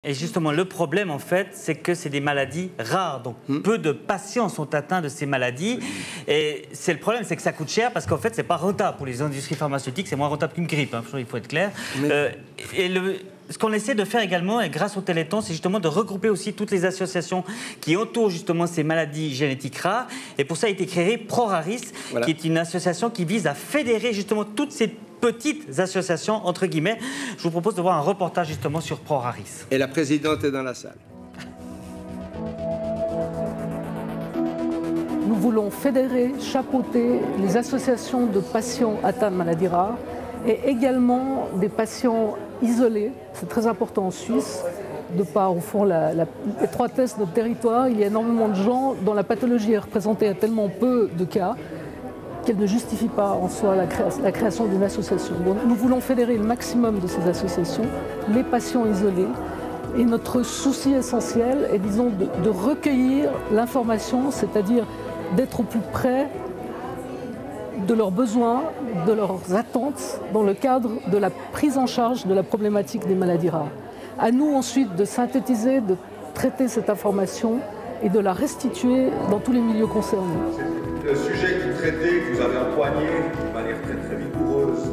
Et justement, le problème, en fait, c'est que c'est des maladies rares. Donc, peu de patients sont atteints de ces maladies. Et c'est le problème, c'est que ça coûte cher parce qu'en fait, c'est pas rentable pour les industries pharmaceutiques. C'est moins rentable qu'une grippe, hein, il faut être clair. Ce qu'on essaie de faire également, et grâce au Téléthon, c'est justement de regrouper aussi toutes les associations qui entourent justement ces maladies génétiques rares. Et pour ça a été créé ProRaris, qui est une association qui vise à fédérer justement toutes ces petites associations, entre guillemets. Je vous propose de voir un reportage justement sur ProRaris. Et la présidente est dans la salle. Nous voulons fédérer, chapeauter les associations de patients atteints de maladies rares et également des patients isolés. C'est très important en Suisse, de par, au fond, l'étroitesse de notre territoire. Il y a énormément de gens dont la pathologie est représentée à tellement peu de cas qu'elle ne justifie pas en soi la création d'une association. Donc, nous voulons fédérer le maximum de ces associations, les patients isolés. Et notre souci essentiel est, disons, de recueillir l'information, c'est-à-dire d'être au plus près de leurs besoins, de leurs attentes dans le cadre de la prise en charge de la problématique des maladies rares. À nous ensuite de synthétiser, de traiter cette information et de la restituer dans tous les milieux concernés. Le sujet que vous traitez, que vous avez empoigné de manière très vigoureuse,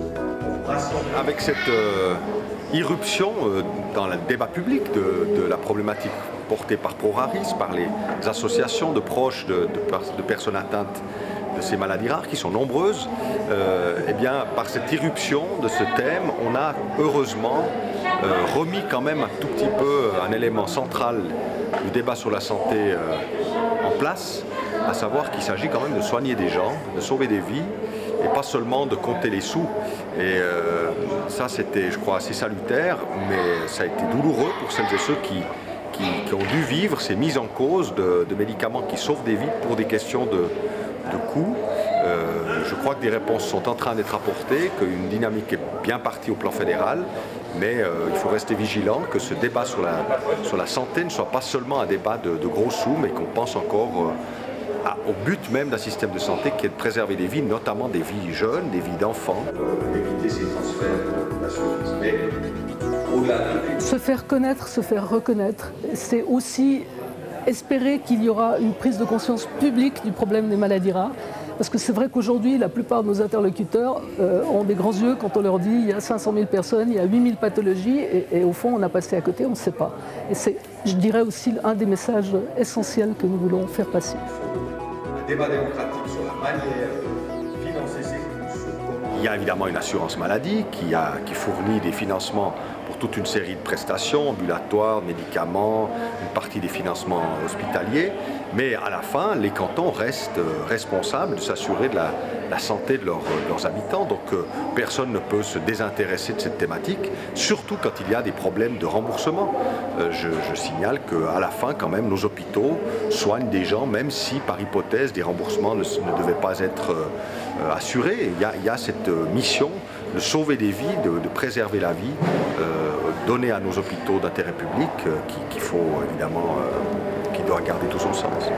avec cette irruption dans le débat public de la problématique portée par ProRaris, par les associations de proches de personnes atteintes de ces maladies rares, qui sont nombreuses, eh bien, par cette irruption de ce thème, on a heureusement remis quand même un tout petit peu un élément central du débat sur la santé en place, à savoir qu'il s'agit quand même de soigner des gens, de sauver des vies, et pas seulement de compter les sous. Et ça, c'était, je crois, assez salutaire, mais ça a été douloureux pour celles et ceux qui ont dû vivre ces mises en cause de médicaments qui sauvent des vies pour des questions de coûts. Je crois que des réponses sont en train d'être apportées, qu'une dynamique est bien partie au plan fédéral, mais il faut rester vigilant que ce débat sur la santé ne soit pas seulement un débat de gros sous, mais qu'on pense encore au but même d'un système de santé qui est de préserver des vies, notamment des vies jeunes, des vies d'enfants. Éviter ces transferts d'assurance. Mais au-delà de... Se faire connaître, se faire reconnaître, c'est aussi espérer qu'il y aura une prise de conscience publique du problème des maladies rares. Parce que c'est vrai qu'aujourd'hui, la plupart de nos interlocuteurs ont des grands yeux quand on leur dit il y a 500 000 personnes, il y a 8 000 pathologies, et au fond, on a passé à côté, on ne sait pas. Et c'est, je dirais aussi, un des messages essentiels que nous voulons faire passer. Un débat démocratique sur la manière de financer ces coûts. Il y a évidemment une assurance maladie qui fournit des financements pour toute une série de prestations, ambulatoires, médicaments, une partie des financements hospitaliers. Mais à la fin, les cantons restent responsables de s'assurer de la santé de leurs habitants. Donc personne ne peut se désintéresser de cette thématique, surtout quand il y a des problèmes de remboursement. Je signale qu'à la fin, quand même, nos hôpitaux soignent des gens, même si, par hypothèse, des remboursements ne devaient pas être assurés. Il y a cette mission de sauver des vies, de préserver la vie, donner à nos hôpitaux d'intérêt public, qu'il faut évidemment, qui doit garder tout son sens.